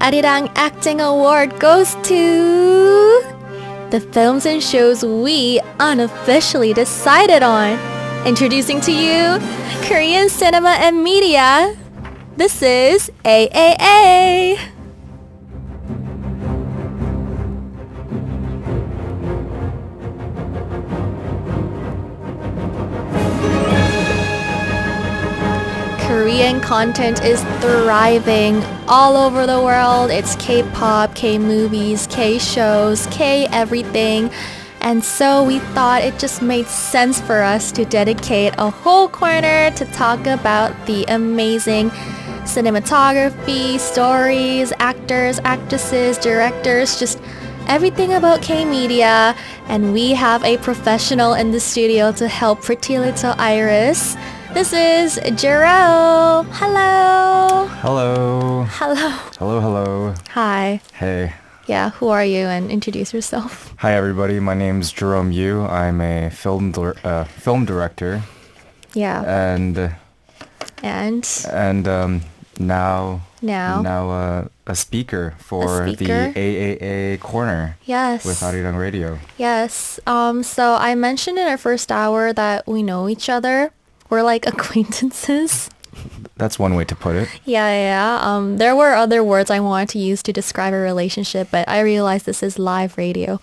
Arirang Acting Award goes to the films and shows we unofficially decided on. Introducing to you Korean cinema and media. This is AAA. Korean content is thriving all over the world. It's K-pop, K-movies, K-shows, K-everything. And so we thought it just made sense for us to dedicate a whole corner to talk about the amazing cinematography, stories, actors, actresses, directors, just everything about K-media. And we have a professional in the studio to help pretty little Iris. This is Jerome. Hello. Hello. Hello. Hello, hello. Hi. Hey. Yeah, who are you? And introduce yourself. Hi, everybody. My name's Jerome Yu. I'm a film director. Yeah. And now a speaker for the AAA Corner. Yes. With Arirang Radio. Yes. So I mentioned in our first hour that we know each other. We're like acquaintances. That's one way to put it. Yeah. There were other words I wanted to use to describe a relationship, but I realized this is live radio.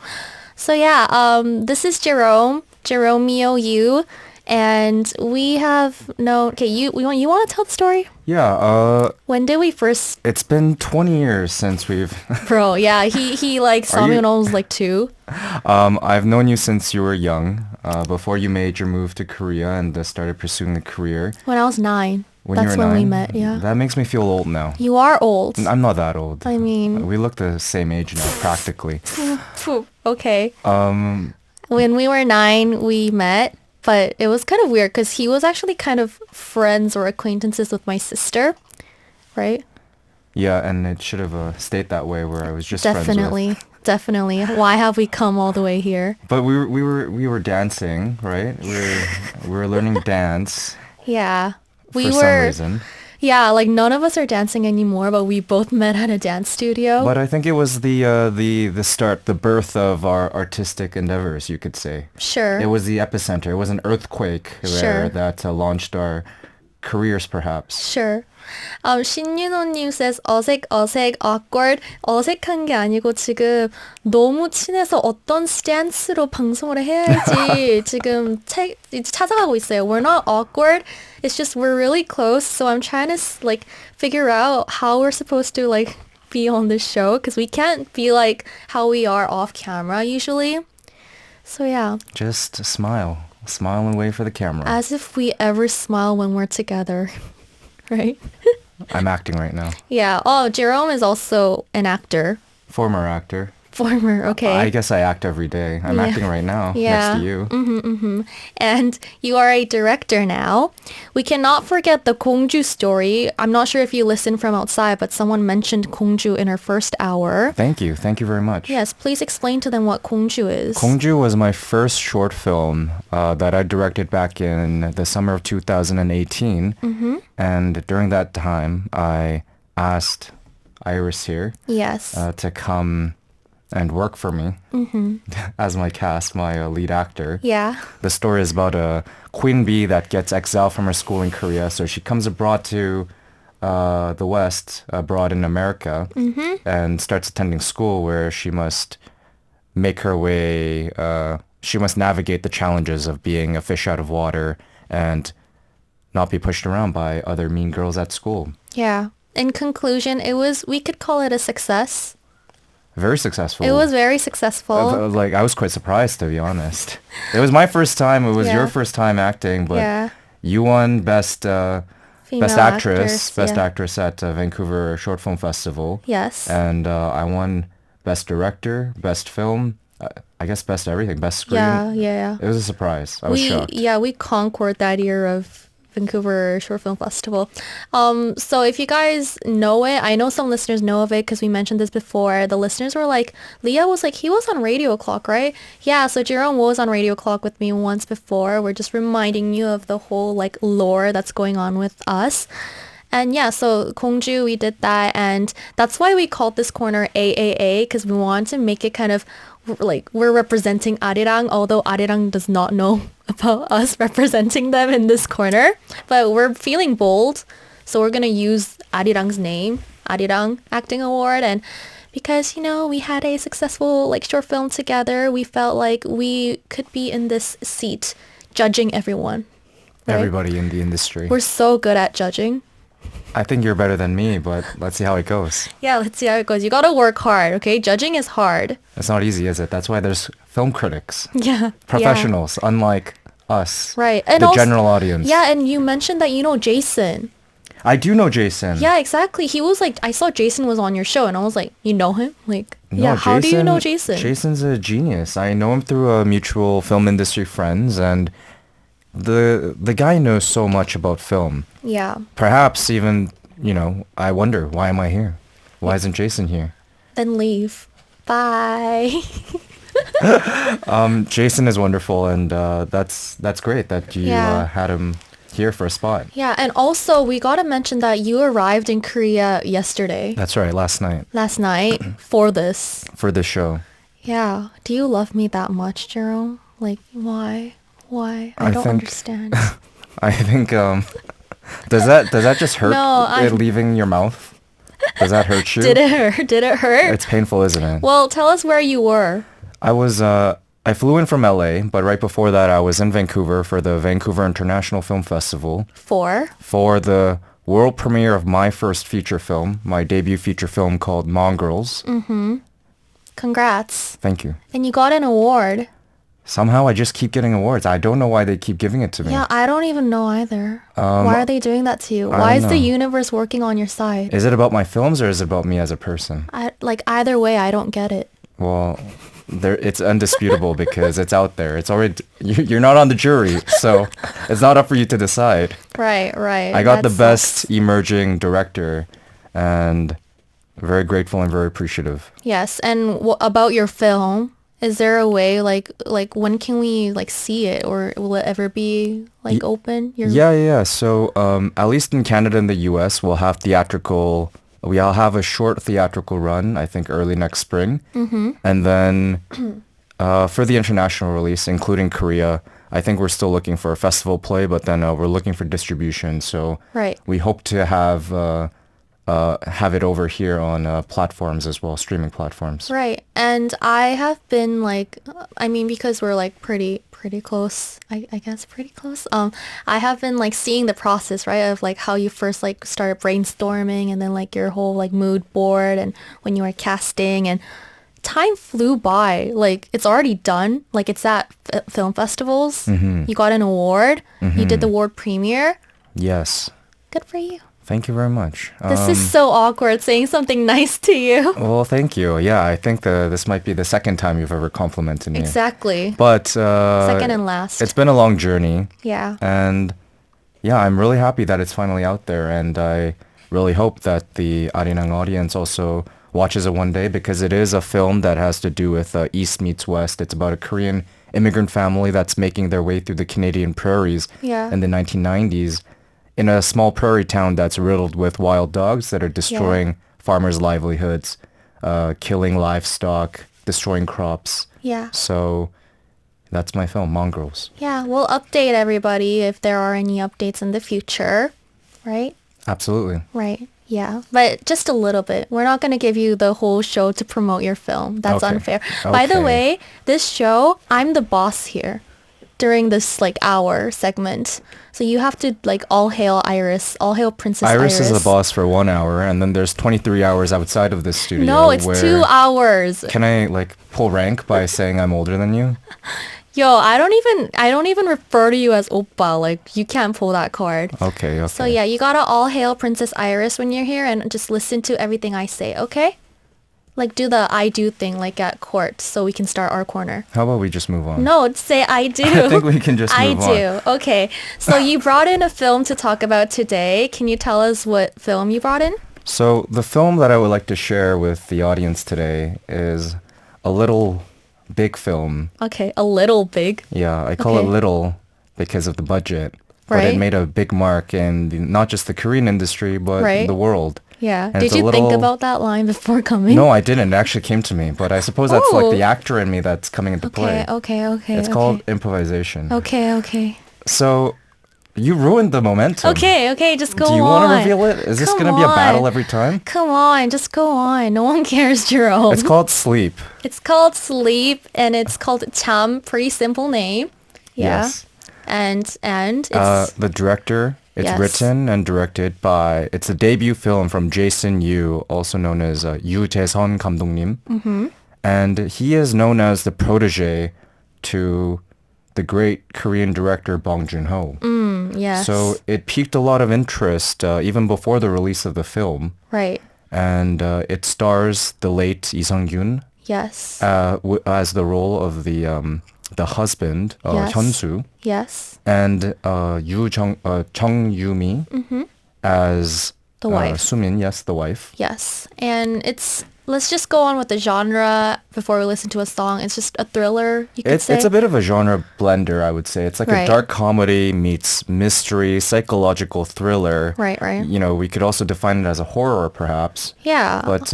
So yeah, this is Jeromeo Yu, and we have you want to tell the story? Yeah. When did we first? It's been 20 years since we've. Bro, yeah, he like saw me when I was like 2. I've known you since you were young, before you made your move to Korea and started pursuing a career. When I was 9. When That's you were when 9? we met, yeah. That makes me feel old now. You are old. I'm not that old. I mean... We look the same age now, practically. Okay. When we were 9, we met, but it was kind of weird because he was actually kind of friends or acquaintances with my sister, right? Yeah, and it should have stayed that way where I was just friends with. Definitely. Why have we come all the way here? But we were dancing, right? We were learning dance. Yeah. For some reason. Yeah, like none of us are dancing anymore, but we both met at a dance studio. But I think it was the start, the birth of our artistic endeavors, you could say. Sure. It was the epicenter. It was an earthquake there that launched our careers, perhaps. Sure. 신윤호님 says 어색, awkward. 어색한 게 아니고 지금 너무 친해서 어떤 스탠스로 방송을 해야 할지 지금 찾아가고 있어요. We're not awkward. It's just we're really close. So I'm trying to like figure out how we're supposed to like be on this show because we can't be like how we are off camera usually. So yeah. Just smile. Smile and wait for the camera. As if we ever smile when we're together. Right? I'm acting right now. Yeah. Oh, Jerome is also an actor. Former actor. Former, okay. I guess I act every day. I'm acting right now next to you. And you are a director now. We cannot forget the Gongju story. I'm not sure if you listened from outside, but someone mentioned Gongju in our first hour. Thank you. Thank you very much. Yes, please explain to them what Gongju is. Gongju was my first short film that I directed back in the summer of 2018. And during that time, I asked Iris here to come and work for me as my cast, my lead actor. Yeah. The story is about a queen bee that gets exiled from her school in Korea. So she comes abroad to the West, abroad in America, and starts attending school where she must make her way, she must navigate the challenges of being a fish out of water and not be pushed around by other mean girls at school. Yeah. In conclusion, we could call it a success. Very successful. It was very successful. Like, I was quite surprised, to be honest. It was my first time. It was your first time acting, but you won Best Actress at Vancouver Short Film Festival. Yes. And I won Best Director, Best Film, I guess Best Everything, Best Screen. Yeah. It was a surprise. I was shocked. Yeah, we conquered that year of Vancouver Short Film Festival. So if you guys know it, I know some listeners know of it because we mentioned this before. The listeners were like, Leah was like, he was on Radio Clock, right? Yeah, so Jerome was on Radio Clock with me once before. We're just reminding you of the whole like lore that's going on with us. And yeah, so Gongju, we did that. And that's why we called this corner AAA, because we want to make it kind of like we're representing Arirang, although Arirang does not know about us representing them in this corner. But we're feeling bold. So we're going to use Arirang's name, Arirang Acting Award. And because, you know, we had a successful like short film together, we felt like we could be in this seat judging everyone. Right? Everybody in the industry. We're so good at judging. I think you're better than me, but let's see how it goes. Yeah, let's see how it goes. You gotta work hard, okay? Judging is hard. It's not easy, is it? That's why there's film critics. Yeah. Professionals, unlike us. Right. And the also, general audience. Yeah, and you mentioned that you know Jason. I do know Jason. Yeah, exactly. He was like, I saw Jason was on your show, and I was like, you know him? Like, No, yeah, how do you know Jason? Jason's a genius. I know him through a mutual film industry friends, and the guy knows so much about film. Yeah. Perhaps even, you know, I wonder, why am I here? Why isn't Jason here? Then leave. Bye. Jason is wonderful, and that's great that you Yeah. had him here for a spot. Yeah, and also we gotta mention that you arrived in Korea yesterday, That's right, last night for this. for this show. Yeah. Do you love me that much, Jerome? Like, why? Why? I I don't think- understand. I think does that just hurt No, it leaving your mouth? Does that hurt you? Did it hurt? Did it hurt? It's painful, isn't it? Well, tell us where you were. I flew in from LA, but right before that I was in Vancouver for the Vancouver International Film Festival For? for the world premiere of my first feature film, my debut feature film called Mongrels. Congrats. Thank you. And you got an award. Somehow I just keep getting awards. I don't know why they keep giving it to me. Yeah, I don't even know either. Why are they doing that to you? I Why don't is the know. universe working on your side? Is it about my films or is it about me as a person? Like either way, I don't get it. Well, it's undisputable because it's out there. It's already you're not on the jury, so it's not up for you to decide. Right, right. I got the That best sucks. emerging director, and very grateful and very appreciative. Yes, and about your film, is there a way like when can we like see it, or will it ever be like open? Yeah. So at least in Canada and the U.S., we'll have a short theatrical run, I think early next spring. Mm-hmm. And then for the international release, including Korea, I think we're still looking for a festival play, but then we're looking for distribution. So Right. we hope to have it over here on platforms as well, streaming platforms. Right. And I have been like, I mean, because we're like pretty close, I guess pretty close. I have been like seeing the process, right, of like how you first like started brainstorming and then like your whole like mood board and when you were casting, and time flew by. Like it's already done. Like it's at film festivals. Mm-hmm. You got an award. Mm-hmm. You did the world premiere. Yes. Good for you. Thank you very much. This is so awkward saying something nice to you. Well, thank you. Yeah, I think this might be the second time you've ever complimented me. Exactly. But Second and last. It's been a long journey. Yeah. And yeah, I'm really happy that it's finally out there, and I really hope that the Arirang audience also watches it one day, because it is a film that has to do with East meets West. It's about a Korean immigrant family that's making their way through the Canadian prairies in the 1990s. In a small prairie town that's riddled with wild dogs that are destroying farmers' livelihoods, killing livestock, destroying crops. Yeah. So that's my film, Mongrels. Yeah, we'll update everybody if there are any updates in the future, right? Absolutely. Right. Yeah, but just a little bit. We're not going to give you the whole show to promote your film. That's Okay. unfair. By the Okay. way, this show, I'm the boss here during this like hour segment. So you have to like all hail Iris, all hail Princess Iris. Iris is the boss for 1 hour, and then there's 23 hours outside of this studio. No, it's where 2 hours. Can I like pull rank by saying I'm older than you? Yo, I don't even refer to you as oppa. Like you can't pull that card. Okay. So yeah, you gotta all hail Princess Iris when you're here and just listen to everything I say, okay? Like do the I do thing like at court so we can start our corner. How about we just move on? No, say I do. I think we can just I move on. do. Okay. So you brought in a film to talk about today. Can you tell us what film you brought in? So the film that I would like to share with the audience today is a little big film. Okay, a little big. Yeah, I call it Okay. little because of the budget. but Right. it made a big mark in not just the Korean industry, but Right. the world. Yeah. And Did it's a you think little- about that line before coming? No, I didn't. It actually came to me, but I suppose that's like Oh. the actor in me that's coming into play. Okay. It's called improvisation. Okay. So you ruined the momentum. Okay, just go on. Do you want to reveal it? Is this Come going to be a battle on. every time? Come on, just go on. No one cares, Jerome. It's called Sleep. It's called Sleep, and it's called Cham. Pretty simple name. Yeah. Yes. And it's The director, it's Yes. written and directed by, it's a debut film from Jason Yu, also known as Yu Jae-sun 감독님. Mm-hmm. And he is known as the protégé to the great Korean director Bong Joon Ho. yes. So it piqued a lot of interest even before the release of the film. right. And it stars the late Lee Sung-kyun Yes. as the role of the husband, Yes. Hyun-soo, yes. and Chung Yu-mi as The wife. Sumin, yes, the wife. Yes. And let's just go on with the genre before we listen to a song. It's just a thriller, you could say. It's a bit of a genre blender, I would say. It's like Right. a dark comedy meets mystery, psychological thriller. Right. You know, we could also define it as a horror, perhaps. Yeah. But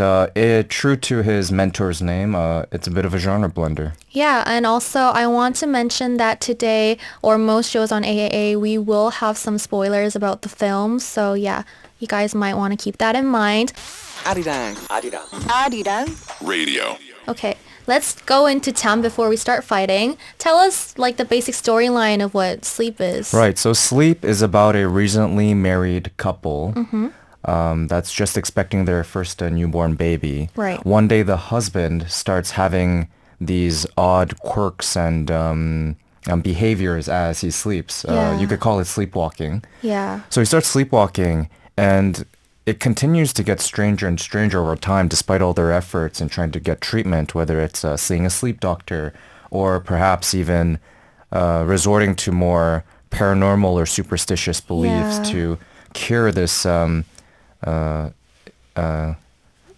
true to his mentor's name, it's a bit of a genre blender. Yeah, and also I want to mention that today, or most shows on AAA, we will have some spoilers about the film. So yeah, you guys might want to keep that in mind. Arirang. Radio. Okay, let's go into Tam before we start fighting. Tell us like the basic storyline of what Sleep is. Right, so Sleep is about a recently married couple that's just expecting their first newborn baby. Right. One day the husband starts having these odd quirks and behaviors as he sleeps. Yeah. You could call it sleepwalking. Yeah. So he starts sleepwalking, and it continues to get stranger and stranger over time, despite all their efforts in trying to get treatment, whether it's seeing a sleep doctor or perhaps even resorting to more paranormal or superstitious beliefs Yeah. to cure this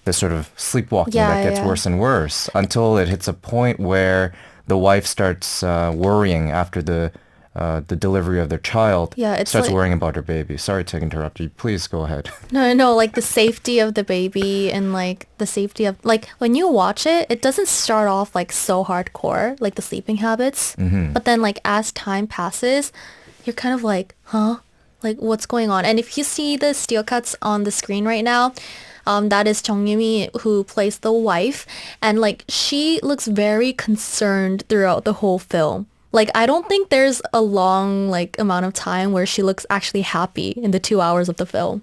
this sort of sleepwalking Yeah, that gets yeah. worse and worse until it hits a point where the wife starts worrying after the delivery of their child. Yeah, it's starts like- worrying about her baby. Sorry to interrupt you. Please go ahead. No, like the safety of the baby and like the safety of like when you watch it, it doesn't start off like so hardcore, like the sleeping habits. Mm-hmm. But then like as time passes, you're kind of like, huh? Like what's going on? And if you see the steel cuts on the screen right now, that is Chung Yumi who plays the wife, and like she looks very concerned throughout the whole film. Like I don't think there's a long like amount of time where she looks actually happy in the 2 hours of the film.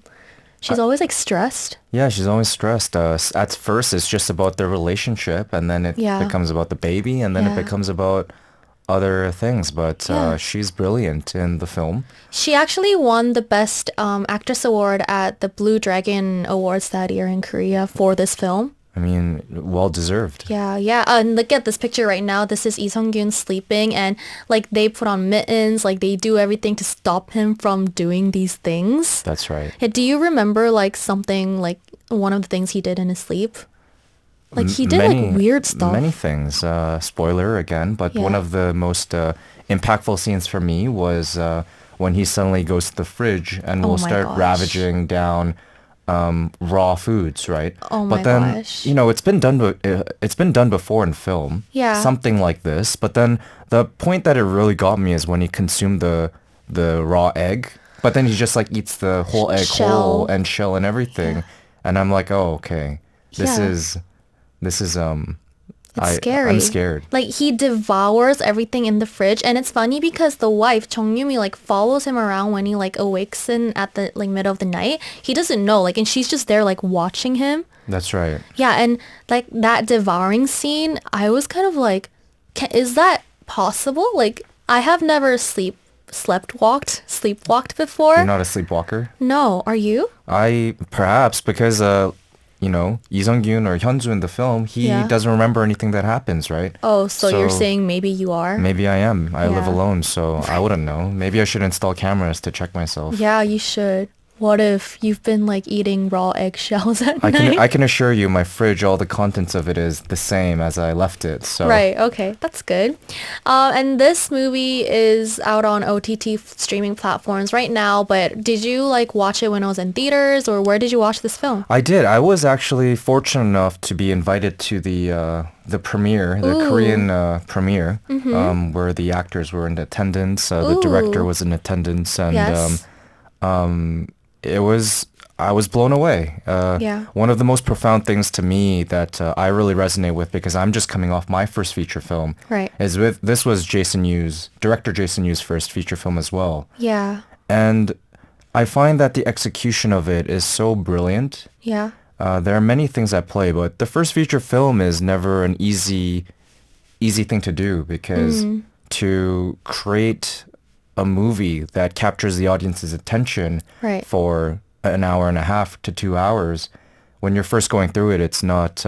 She's always like stressed. Yeah, she's always stressed. At first, it's just about their relationship, and then it Yeah. becomes about the baby, and then it Yeah. becomes about other things. But Yeah. she's brilliant in the film. She actually won the Best Actress Award at the Blue Dragon Awards that year in Korea for this film. I mean, well deserved. Yeah. And look at this picture right now. This is Lee Sung-kyun sleeping, and like they put on mittens, like they do everything to stop him from doing these things. That's right. Yeah, do you remember like something like one of the things he did in his sleep? Like he did like weird stuff. Many things. Spoiler again, but one Yeah. of the most impactful scenes for me was when he suddenly goes to the fridge and Oh will my start gosh. ravaging down raw foods, right? Oh my but then, gosh. you know, it's been done before in film. Yeah. Something like this. But then the point that it really got me is when he consumed the raw egg. But then he just like eats the whole egg Shell. whole and shell and everything. And I'm like, oh, okay. This Yeah. is It's I'm scary. scared. Like he devours everything in the fridge, and it's funny because the wife Chung Yumi like follows him around when he like awakes in at the like middle of the night. He doesn't know, like, and she's just there like watching him. That's right. Yeah, and like that devouring scene, I was kind of like, is that possible? Like I have never sleepwalked before. You're not a sleepwalker? No, are you? I perhaps because you know, Lee Sung-kyun or Hyun-soo in the film, he Yeah. doesn't remember anything that happens, right? Oh, so you're saying maybe you are? Maybe I am. I live Yeah. alone, so I wouldn't know. Maybe I should install cameras to check myself. Yeah, you should. What if you've been like eating raw eggshells at I night? can assure you, my fridge, all the contents of it is the same as I left it. So Right, okay, that's good. And this movie is out on OTT streaming platforms right now, but did you like watch it when it was in theaters or where did you watch this film? I did. I was actually fortunate enough to be invited to the premiere, the Korean premiere, where the actors were in attendance. The director Ooh. was in attendance, and Yes. I was blown away. Yeah. One of the most profound things to me that I really resonate with, because I'm just coming off my first feature film, Right. this was director Jason Yu's first feature film as well. Yeah. And I find that the execution of it is so brilliant. Yeah. There are many things at play, but the first feature film is never an easy thing to do, because to create a movie that captures the audience's attention Right. for an hour and a half to 2 hours, when you're first going through it, it's not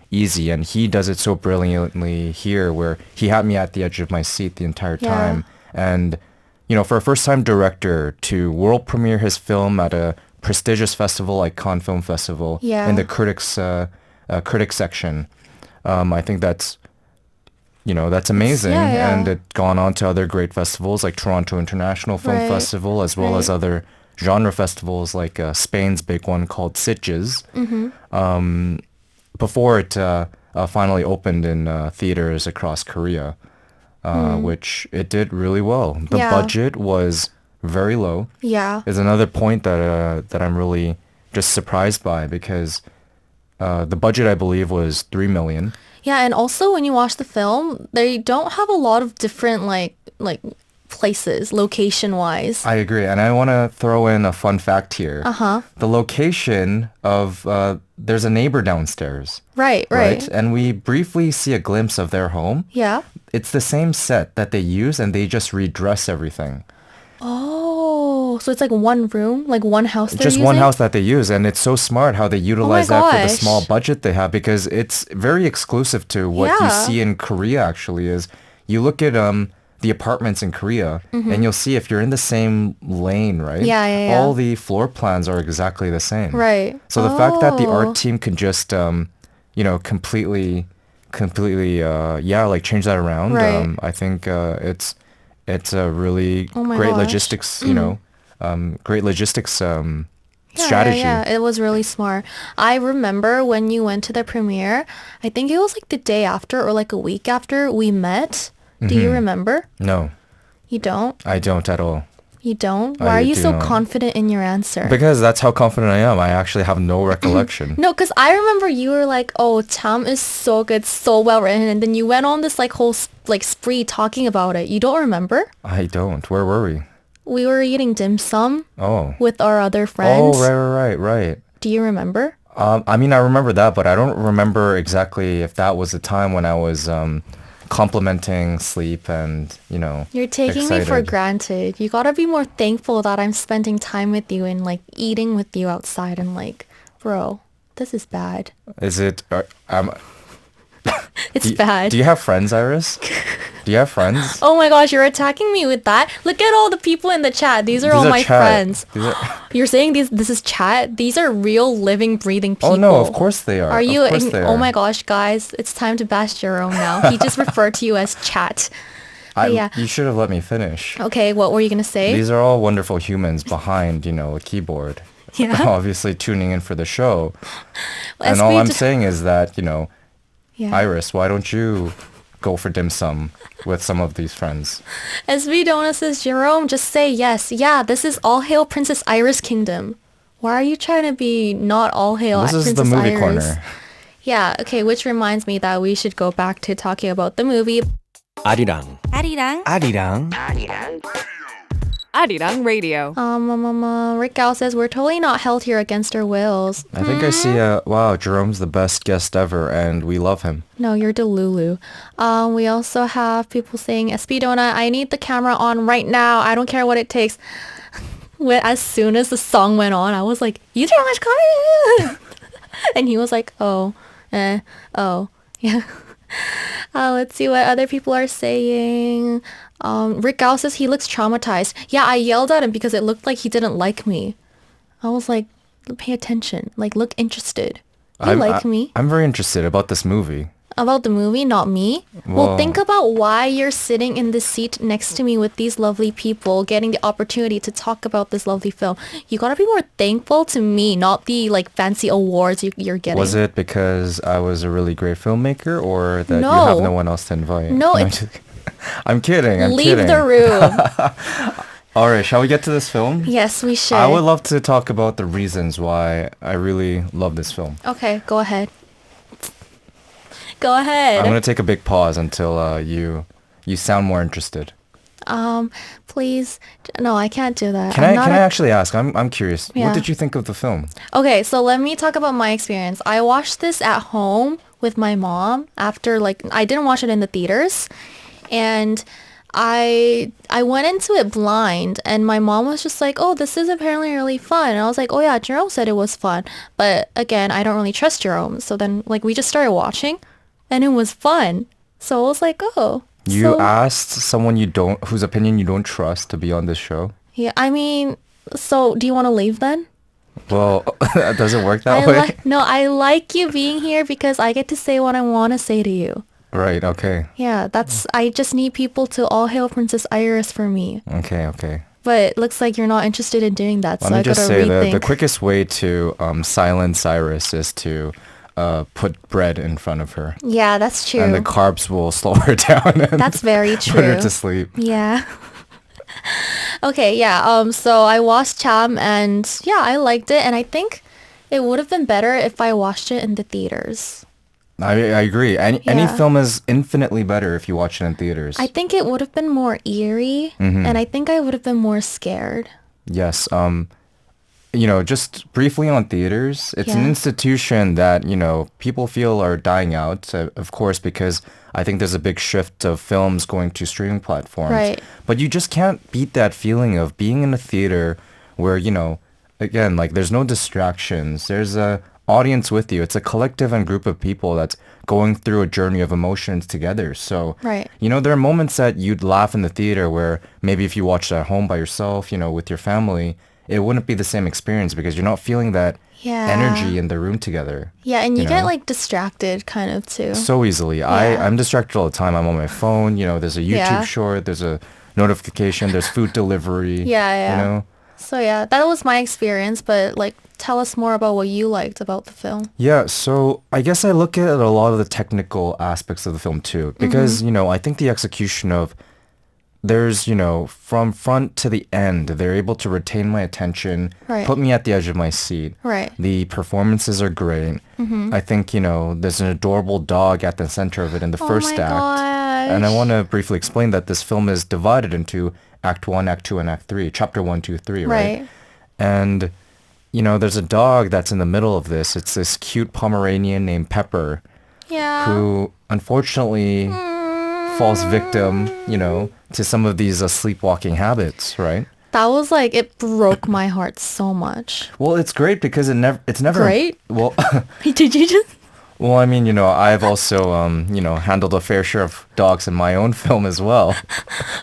easy. And he does it so brilliantly here, where he had me at the edge of my seat the entire Yeah. time. And, for a first-time director to world premiere his film at a prestigious festival like Cannes Film Festival Yeah. in the critics section, I think that's amazing. yeah, yeah. And it's gone on to other great festivals like Toronto International Film Right. Festival, as well as Right. other genre festivals like Spain's big one called Sitges, before it finally opened in theaters across Korea, which it did really well. The Yeah. budget was very low. Yeah. Is another point that I'm really just surprised by, because the budget, I believe, was 3 million. Yeah, and also when you watch the film, they don't have a lot of different like places location wise. I agree, and I want to throw in a fun fact here. Uh-huh. The location of there's a neighbor downstairs, Right, right. and we briefly see a glimpse of their home. Yeah. It's the same set that they use, and they just redress everything. Oh, so it's like one room, like one house they're Just one using? house that they use, and it's so smart how they utilize that for the gosh. small budget they have, because it's very exclusive to what you Yeah. see in Korea. Actually, is you look at the apartments in Korea, and you'll see if you're in the same lane, right? Yeah, yeah, yeah. All the floor plans are exactly the same. Right. So the fact that the Oh. art team could just completely like change that around, Right. I think it's a really Oh my great gosh. logistics, great logistics Yeah, strategy. Yeah, yeah, it was really smart. I remember when you went to the premiere, I think it was like the day after or like a week after we met. Do you remember? No, You don't? I don't at all. You don't? Why are you do so not. confident in your answer? Because that's how confident I am. I actually have no recollection. No, because I remember you were like, oh, Cham is so good, so well written. And then you went on this like whole spree talking about it. You don't remember? I don't. Where were we? We were eating dim sum Oh. with our other friends. Oh, right. Do you remember? I mean, I remember that, but I don't remember exactly if that was the time when I was complimenting sleep and, You're taking me for excited. granted. You gotta be more thankful that I'm spending time with you and like eating with you outside and like, bro, this is bad. Is it... It's bad. Do you have friends, Iris? Do you have friends? Oh my gosh, you're attacking me with that? Look at all the people in the chat. These are These all are my chat. friends. These are- You're saying this is chat? These are real, living, breathing people. Oh, no, of course they are. Are you? Of course they Oh are. my gosh, guys, it's time to bash Jerome now. He just referred to you as chat. Yeah. You should have let me finish. Okay, what were you gonna say? These are all wonderful humans behind, a keyboard. Yeah. Obviously tuning in for the show. Well, And all SB I'm just- saying is that, Yeah. Iris, why don't you go for dim sum with some of these friends? SB Donut says, Jerome, just say yes. Yeah, this is All Hail Princess Iris Kingdom. Why are you trying to be not All Hail This is Princess the movie Iris? corner. Yeah, okay, which reminds me that we should go back to talking about the movie. 아리랑 아리랑 아리랑 아리랑 radio. Rick Gao says, we're totally not held here against our wills. I think I see wow, Jerome's the best guest ever and we love him. No, you're Delulu. We also have people saying, SB Donut, I need the camera on right now. I don't care what it takes. As soon as the song went on, I was like, you too much coming. And he was like, oh, yeah. Let's see what other people are saying. Rick Gao says he looks traumatized. Yeah, I yelled at him because it looked like he didn't like me. I was like, pay attention. Like, look interested. You like me. I'm very interested about this movie. About the movie, not me. Well, think about why you're sitting in the seat next to me with these lovely people, getting the opportunity to talk about this lovely film. You gotta be more thankful to me, not the like fancy awards you're getting. Was it because I was a really great filmmaker, or that you No. have no one else to invite? No, I'm, it's- I'm kidding. I'm Leave kidding. the room. All right, shall we get to this film? Yes, we should. I would love to talk about the reasons why I really love this film. Okay, go ahead. Go ahead. I'm gonna take a big pause until you sound more interested. Please. No, I can't do that. Can I actually ask? I'm curious. Yeah. What did you think of the film? Okay, so let me talk about my experience. I watched this at home with my mom after like I didn't watch it in the theaters, and I went into it blind, and my mom was just like, "Oh, this is apparently really fun." And I was like, "Oh yeah, Jerome said it was fun." But again, I don't really trust Jerome. So then like we just started watching, and it was fun. So I was like, "Oh." You so, asked someone whose opinion you don't trust to be on this show. Yeah, I mean, so do you want to leave then? Well, does it work that way? No, I like you being here because I get to say what I want to say to you. Right. Okay. Yeah, I just need people to all hail Princess Iris for me. Okay. But it looks like you're not interested in doing that, Let so me I just gotta say rethink. the quickest way to silence Iris is to put bread in front of her. Yeah, that's true. And the carbs will slow her down and That's very put her true. to sleep. Yeah. Okay, yeah. So I watched Cham, and yeah, I liked it, and I think it would have been better if I watched it in the theaters. I agree. Any Yeah. film is infinitely better if you watch it in theaters. I think it would have been more eerie, Mm-hmm. and I think I would have been more scared. Yes. Just briefly on theaters, it's an Yeah. institution that, people feel are dying out, of course, because I think there's a big shift of films going to streaming platforms. Right. But you just can't beat that feeling of being in a theater where, again, like there's no distractions. There's a audience with you. It's a collective and group of people that's going through a journey of emotions together. So, Right. there are moments that you'd laugh in the theater where maybe if you watched at home by yourself, with your family, it wouldn't be the same experience because you're not feeling that Yeah. energy in the room together. Yeah, and you you get know? like distracted kind of too. So easily. Yeah. I'm distracted all the time. I'm on my phone. There's a YouTube Yeah. short. There's a notification. There's food delivery. Yeah. So yeah, that was my experience, but like tell us more about what you liked about the film. Yeah, so I guess I look at a lot of the technical aspects of the film too, because, I think the execution of there's, from front to the end, they're able to retain my attention, Right. put me at the edge of my seat. Right. The performances are great. I think, there's an adorable dog at the center of it in the first my act. gosh. And I want to briefly explain that this film is divided into Act 1, Act 2, and Act 3, Chapter 1, 2, 3, right? Right. And, there's a dog that's in the middle of this. It's this cute Pomeranian named Pepper, Yeah. who unfortunately falls victim, to some of these sleepwalking habits, right? That was like it broke my heart so much. Well, it's great because it's never Great? Well, Did you just well, I mean, I've also handled a fair share of dogs in my own film as well.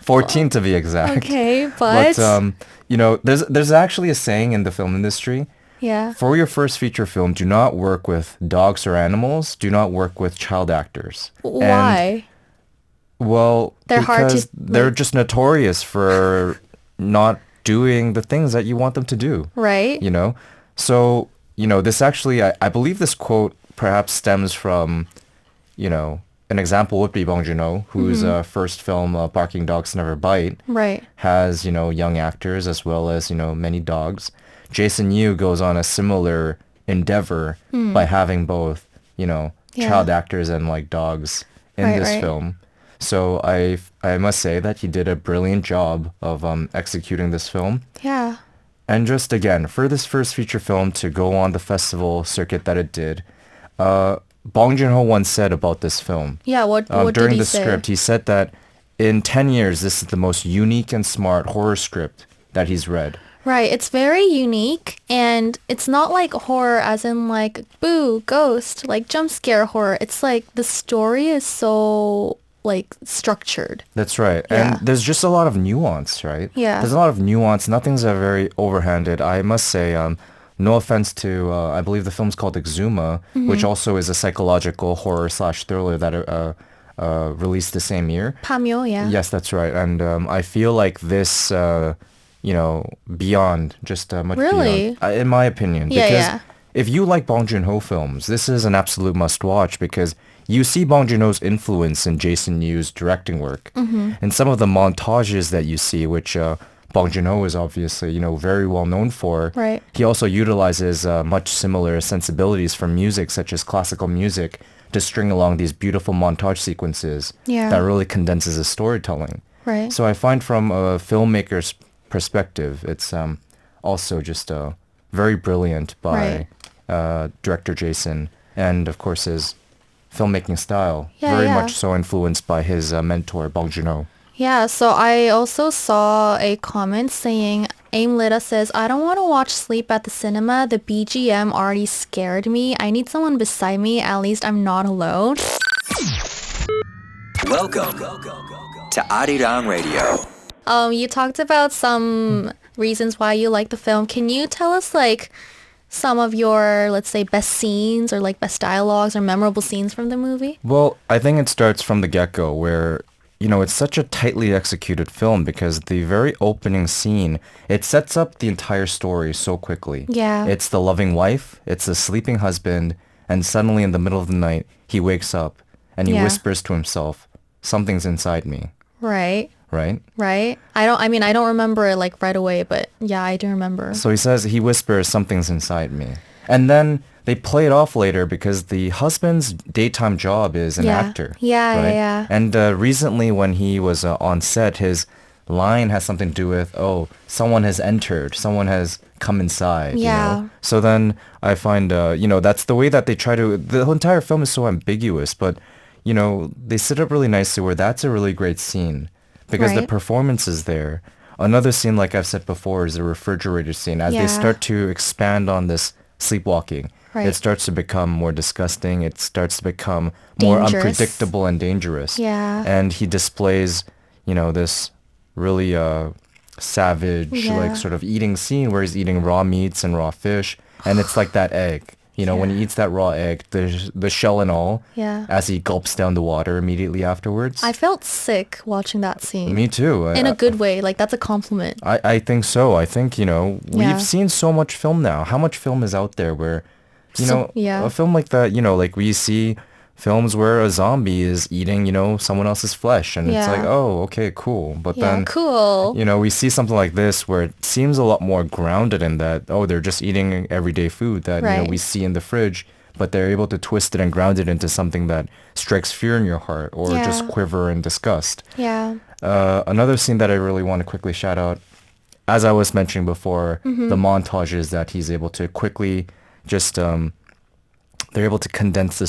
14 to be exact. Okay, but there's actually a saying in the film industry. yeah. For your first feature film, do not work with dogs or animals. Do not work with child actors. And, Why? well, They're hard to, because they're like- just notorious for not doing the things that you want them to do. Right? So, this actually, I believe this quote perhaps stems from, an example would be Bong Joon Ho, whose first film, Barking Dogs Never Bite, Right. has, young actors as well as, many dogs. Jason Yu goes on a similar endeavor by having both, child actors and like dogs in Right, this right. film. So I must say that he did a brilliant job of executing this film. Yeah. And just again, for this first feature film to go on the festival circuit that it did, Bong Joon Ho once said about this film, Yeah, what did during he the say? script, he said that in 10 years, this is the most unique and smart horror script that he's read. Right, it's very unique, and it's not like horror as in like boo, ghost, like jump scare horror. It's like the story is so like structured. That's right. Yeah. And there's just a lot of nuance, right? Yeah. There's a lot of nuance. Nothing's very overhanded. I must say, no offense to, I believe the film's called Exuma, which also is a psychological horror slash thriller that released the same year. Pamyo, yeah. Yes, that's right. And I feel like this, beyond, just much Really? beyond, in my opinion. Yeah, because yeah. if you like Bong Joon Ho films, this is an absolute must-watch because you see Bong Joon Ho's influence in Jason Yu's directing work. And some of the montages that you see, which Bong Joon Ho is obviously, very well known for. Right. He also utilizes much similar sensibilities from music, such as classical music, to string along these beautiful montage sequences Yeah. that really condenses his storytelling. Right. So I find from a filmmaker's perspective, it's also just very brilliant by director Jason, and of course his filmmaking style, Yeah, very yeah. much so influenced by his mentor, Bong Joon Ho. Yeah, so I also saw a comment saying, Aim Lita says, I don't want to watch Sleep at the cinema. The BGM already scared me. I need someone beside me. At least I'm not alone. Welcome to Arirang Radio. You talked about some reasons why you like the film. Can you tell us like some of your, let's say, best scenes or like best dialogues or memorable scenes from the movie? Well, I think it starts from the get-go where, it's such a tightly executed film because the very opening scene, it sets up the entire story so quickly. Yeah. It's the loving wife, it's the sleeping husband, and suddenly in the middle of the night, he wakes up and he Yeah. whispers to himself, something's inside me, Right. right? Right. I don't remember it like right away, but yeah, I do remember. So he whispers, something's inside me. And then they play it off later because the husband's daytime job is an Yeah. actor. Yeah, right? yeah. And recently when he was on set, his line has something to do with, someone has entered, someone has come inside. Yeah. So then I find, that's the way that they try to, the whole entire film is so ambiguous, but, they set up really nicely where that's a really great scene because the Right. performance is there. Another scene, like I've said before, is the refrigerator scene. As they Yeah. start to expand on this sleepwalking, Right. it starts to become more disgusting. It starts to become more Dangerous. unpredictable and dangerous. Yeah. And he displays, this really savage, Yeah. like sort of eating scene where he's eating raw meats and raw fish. And it's like that egg. When he eats that raw egg, the shell and all, Yeah. as he gulps down the water immediately afterwards. I felt sick watching that scene. Me too. In a good way. Like, that's a compliment. I think so. I think, Yeah. we've seen so much film now. How much film is out there where, yeah. a film like that, like we see films where a zombie is eating, someone else's flesh. And it's Yeah. like, oh, okay, cool. But Yeah, then, cool. we see something like this where it seems a lot more grounded in that, they're just eating everyday food that, Right. we see in the fridge. But they're able to twist it and ground it into something that strikes fear in your heart or Yeah. just quiver in disgust. Yeah. Another scene that I really want to quickly shout out, as I was mentioning before, Mm-hmm. the montages that he's able to quickly just, they're able to condense the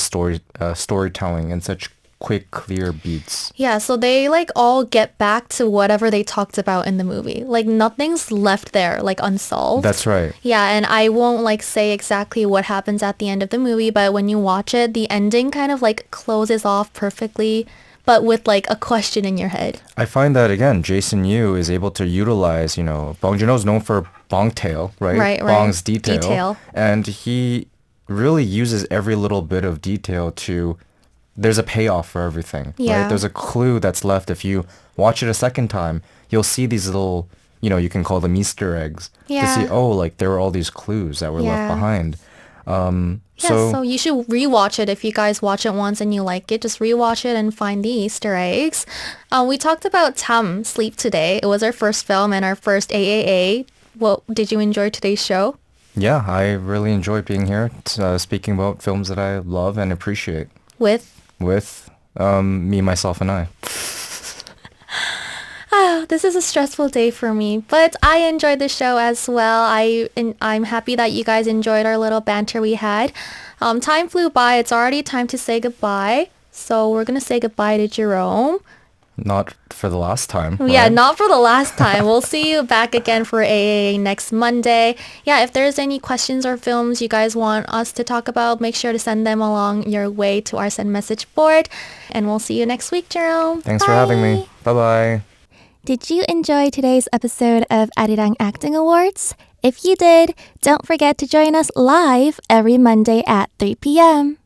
storytelling in such quick, clear beats. Yeah, so they like all get back to whatever they talked about in the movie. Like nothing's left there like unsolved. That's right. Yeah, and I won't like say exactly what happens at the end of the movie, but when you watch it, the ending kind of like closes off perfectly, but with like a question in your head. I find that, again, Jason Yu is able to utilize, Bong Joon-ho is known for bong tail, right? Right, right. Bong's detail. Detail. And he really uses every little bit of detail to, there's a payoff for everything, Yeah. right? There's a clue that's left. If you watch it a second time, you'll see these little, you can call them Easter eggs. Yeah. To see, like there were all these clues that were left Yeah. behind. Yeah, so you should rewatch it if you guys watch it once and you like it. Just rewatch it and find the Easter eggs. We talked about Tam Sleep today. It was our first film and our first AAA. What did you enjoy today's show? Yeah, I really enjoy being here, speaking about films that I love and appreciate With me, myself, and I. this is a stressful day for me, but I enjoyed the show as well. I'm happy that you guys enjoyed our little banter we had. Time flew by. It's already time to say goodbye. So we're going to say goodbye to Jerome. Not for the last time. Yeah, right? not for the last time. We'll see you back again for AAA next Monday. Yeah, if there's any questions or films you guys want us to talk about, make sure to send them along your way to our send message board. And we'll see you next week, Jerome. Thanks for having me. Bye-bye. Did you enjoy today's episode of Arirang Acting Awards? If you did, don't forget to join us live every Monday at 3 p.m.